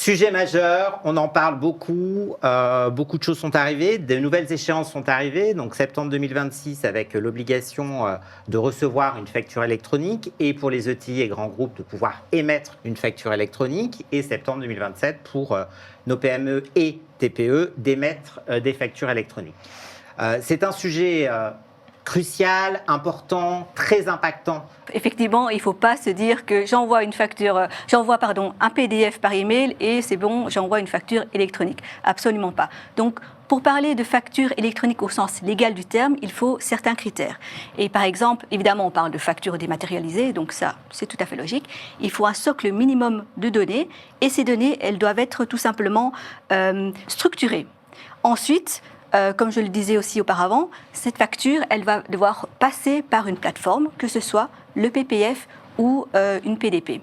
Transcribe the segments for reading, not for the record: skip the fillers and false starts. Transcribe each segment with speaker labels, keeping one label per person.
Speaker 1: Sujet majeur, on en parle beaucoup, beaucoup de choses sont arrivées, de nouvelles échéances sont arrivées, donc septembre 2026 avec l'obligation de recevoir une facture électronique et pour les ETI et grands groupes de pouvoir émettre une facture électronique et septembre 2027 pour nos PME et TPE d'émettre des factures électroniques. C'est un sujet crucial, important, très impactant.
Speaker 2: Effectivement, il ne faut pas se dire que j'envoie un PDF par email et c'est bon, j'envoie une facture électronique. Absolument pas. Donc, pour parler de facture électronique au sens légal du terme, il faut certains critères. Et par exemple, évidemment, on parle de facture dématérialisée, donc ça, c'est tout à fait logique. Il faut un socle minimum de données et ces données, elles doivent être tout simplement structurées. Ensuite, comme je le disais aussi auparavant, cette facture, elle va devoir passer par une plateforme, que ce soit le PPF ou une PDP.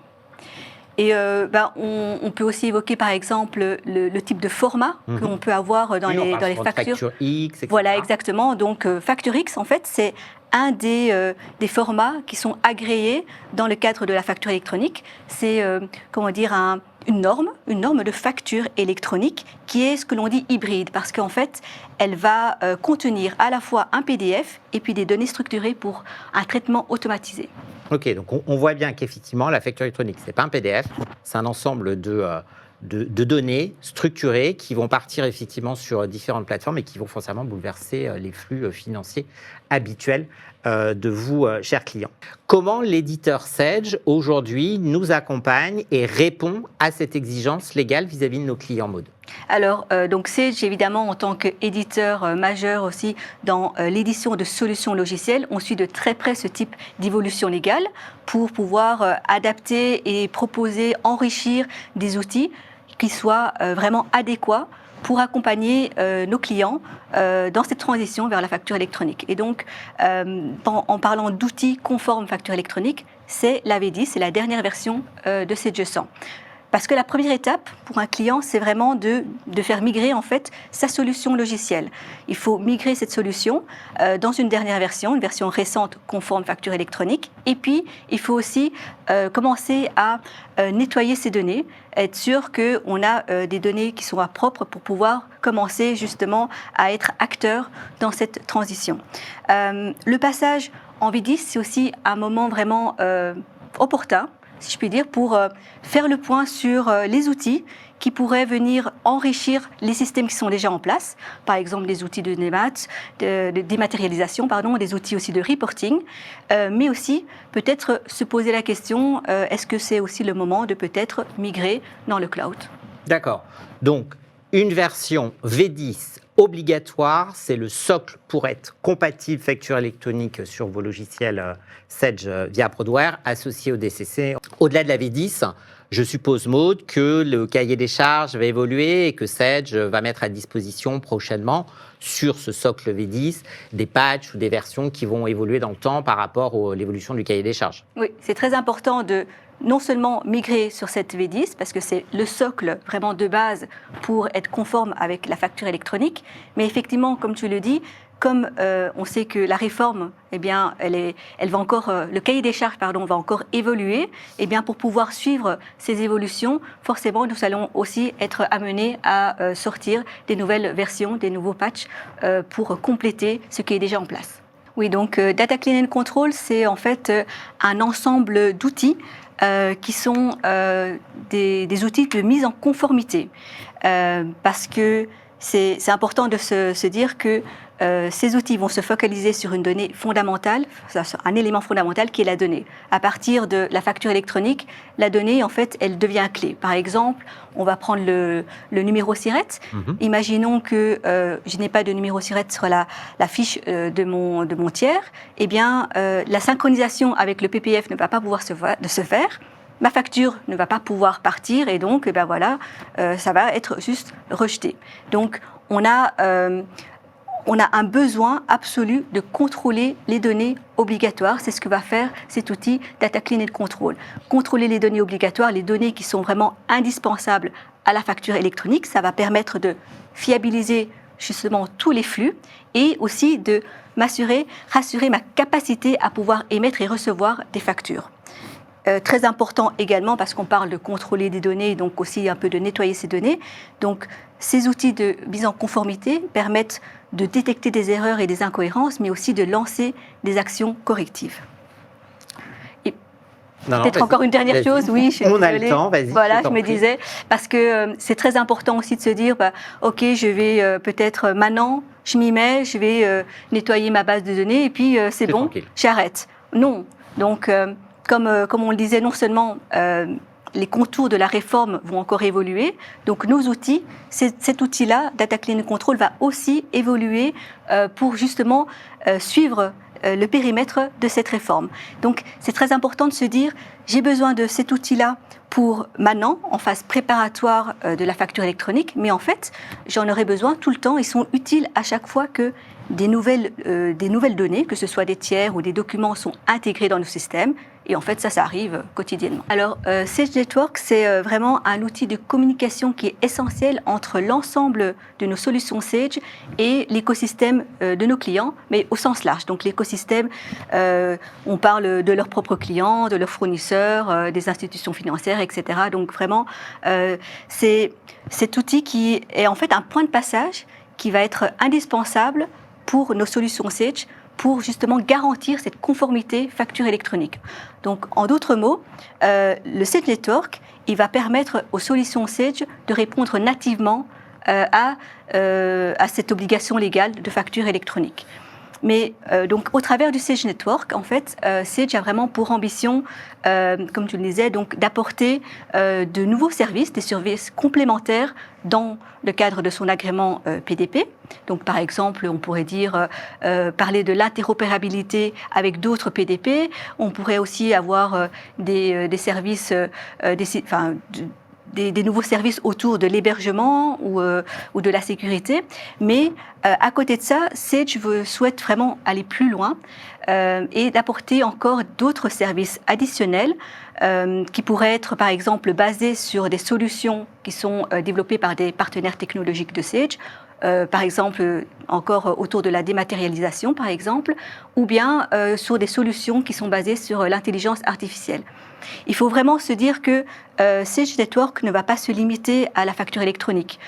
Speaker 2: Et on peut aussi évoquer par exemple le type de format qu'on peut avoir dans les factures.
Speaker 1: Facture X, etc.
Speaker 2: Voilà, exactement. Donc Facture X, en fait, c'est un des formats qui sont agréés dans le cadre de la facture électronique. C'est, une norme de facture électronique qui est ce que l'on dit hybride, parce qu'en fait, elle va contenir à la fois un PDF et puis des données structurées pour un traitement automatisé.
Speaker 1: Ok, donc on voit bien qu'effectivement, la facture électronique, ce n'est pas un PDF, c'est un ensemble de données structurées qui vont partir effectivement sur différentes plateformes et qui vont forcément bouleverser les flux financiers habituels de vous, chers clients. Comment l'éditeur Sage, aujourd'hui, nous accompagne et répond à cette exigence légale vis-à-vis de nos clients, Maud?
Speaker 2: Alors, donc Sage, évidemment, en tant qu'éditeur majeur aussi dans l'édition de solutions logicielles, on suit de très près ce type d'évolution légale pour pouvoir adapter et proposer, enrichir des outils qui soient vraiment adéquats pour accompagner nos clients dans cette transition vers la facture électronique. Et donc, en parlant d'outils conformes facture électronique, c'est la V10, c'est la dernière version de Sage 100. Parce que la première étape pour un client, c'est vraiment de faire migrer en fait sa solution logicielle. Il faut migrer cette solution dans une dernière version, une version récente conforme facture électronique. Et puis, il faut aussi commencer à nettoyer ces données, être sûr qu'on a des données qui sont propres pour pouvoir commencer justement à être acteur dans cette transition. Le passage en V10, c'est aussi un moment vraiment opportun, si je puis dire, pour faire le point sur les outils qui pourraient venir enrichir les systèmes qui sont déjà en place, par exemple des outils de dématérialisation, des outils aussi de reporting, mais aussi peut-être se poser la question, est-ce que c'est aussi le moment de peut-être migrer dans le cloud?
Speaker 1: D'accord. Donc, une version V10 obligatoire, c'est le socle pour être compatible facture électronique sur vos logiciels Sage via Prodware associé au DCC. Au-delà de la V10, je suppose, Maud, que le cahier des charges va évoluer et que Sage va mettre à disposition prochainement sur ce socle V10 des patchs ou des versions qui vont évoluer dans le temps par rapport à l'évolution du cahier des charges.
Speaker 2: Oui, c'est très important de non seulement migrer sur cette V10, parce que c'est le socle vraiment de base pour être conforme avec la facture électronique, mais effectivement, comme tu le dis, comme on sait que la réforme, eh bien, le cahier des charges, va encore évoluer, eh bien, pour pouvoir suivre ces évolutions, forcément, nous allons aussi être amenés à sortir des nouvelles versions, des nouveaux patchs pour compléter ce qui est déjà en place. Oui, donc Data Clean and Control, c'est en fait un ensemble d'outils qui sont des outils de mise en conformité. Parce que c'est important de se dire que ces outils vont se focaliser sur une donnée fondamentale, un élément fondamental qui est la donnée. À partir de la facture électronique, la donnée, en fait, elle devient clé. Par exemple, on va prendre le numéro SIRET. Imaginons que je n'ai pas de numéro SIRET sur la fiche de mon tiers. Eh bien, la synchronisation avec le PPF ne va pas pouvoir se faire. Ma facture ne va pas pouvoir partir et donc, ça va être juste rejeté. Donc, on a un besoin absolu de contrôler les données obligatoires. C'est ce que va faire cet outil Data Clean and Control. Contrôler les données obligatoires, les données qui sont vraiment indispensables à la facture électronique. Ça va permettre de fiabiliser justement tous les flux et aussi de rassurer ma capacité à pouvoir émettre et recevoir des factures. très important également parce qu'on parle de contrôler des données, donc aussi un peu de nettoyer ces données. Donc, ces outils de mise en conformité permettent de détecter des erreurs et des incohérences, mais aussi de lancer des actions correctives. Et peut-être encore une dernière chose, oui, je suis désolée.
Speaker 1: On a le temps, vas-y.
Speaker 2: Voilà, je me disais, parce que c'est très important aussi de se dire, ok, je vais peut-être maintenant, je m'y mets, je vais nettoyer ma base de données, et puis c'est bon,
Speaker 1: tranquille.
Speaker 2: j'arrête. Non, donc comme on le disait, non seulement les contours de la réforme vont encore évoluer, donc nos outils, cet outil-là, Data Clean Control, va aussi évoluer pour justement suivre le périmètre de cette réforme. Donc c'est très important de se dire, j'ai besoin de cet outil-là pour maintenant, en phase préparatoire de la facture électronique, mais en fait, j'en aurai besoin tout le temps. Ils sont utiles à chaque fois que des nouvelles données, que ce soit des tiers ou des documents, sont intégrés dans nos systèmes. Et en fait, ça arrive quotidiennement. Alors, Sage Network, c'est vraiment un outil de communication qui est essentiel entre l'ensemble de nos solutions Sage et l'écosystème de nos clients, mais au sens large. Donc, l'écosystème, on parle de leurs propres clients, de leurs fournisseurs, des institutions financières, etc. Donc, vraiment, c'est cet outil qui est en fait un point de passage qui va être indispensable pour nos solutions Sage pour justement garantir cette conformité facture électronique. Donc, en d'autres mots, le Sage Network, il va permettre aux solutions Sage de répondre nativement à cette obligation légale de facture électronique. Mais donc, au travers du Sage Network, en fait, Sage a vraiment pour ambition, comme tu le disais, donc d'apporter de nouveaux services, des services complémentaires dans le cadre de son agrément PDP. Donc, par exemple, on pourrait dire parler de l'interopérabilité avec d'autres PDP. On pourrait aussi avoir des services, des nouveaux services autour de l'hébergement ou de la sécurité. Mais à côté de ça, Sage souhaite vraiment aller plus loin et d'apporter encore d'autres services additionnels qui pourraient être, par exemple, basés sur des solutions qui sont développées par des partenaires technologiques de Sage, par exemple, encore autour de la dématérialisation, par exemple, ou bien sur des solutions qui sont basées sur l'intelligence artificielle. Il faut vraiment se dire que Sage Network ne va pas se limiter à la facture électronique.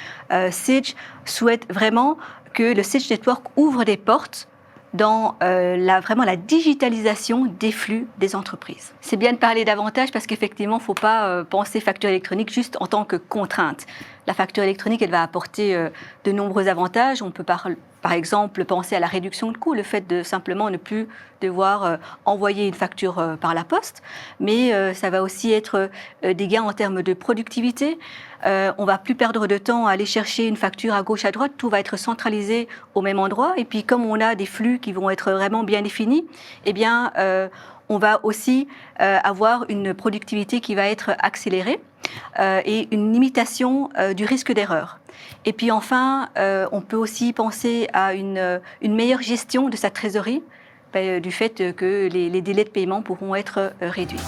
Speaker 2: Sage souhaite vraiment que le Sage Network ouvre des portes dans vraiment la digitalisation des flux des entreprises. C'est bien de parler davantage parce qu'effectivement, il ne faut pas penser facture électronique juste en tant que contrainte. La facture électronique, elle va apporter de nombreux avantages. On peut par exemple penser à la réduction de coûts, le fait de simplement ne plus devoir envoyer une facture par la poste, mais ça va aussi être des gains en termes de productivité. On va plus perdre de temps à aller chercher une facture à gauche, à droite, tout va être centralisé au même endroit. Et puis comme on a des flux qui vont être vraiment bien définis, eh bien on va aussi avoir une productivité qui va être accélérée et une limitation du risque d'erreur. Et puis enfin, on peut aussi penser à une meilleure gestion de sa trésorerie, du fait que les délais de paiement pourront être réduits.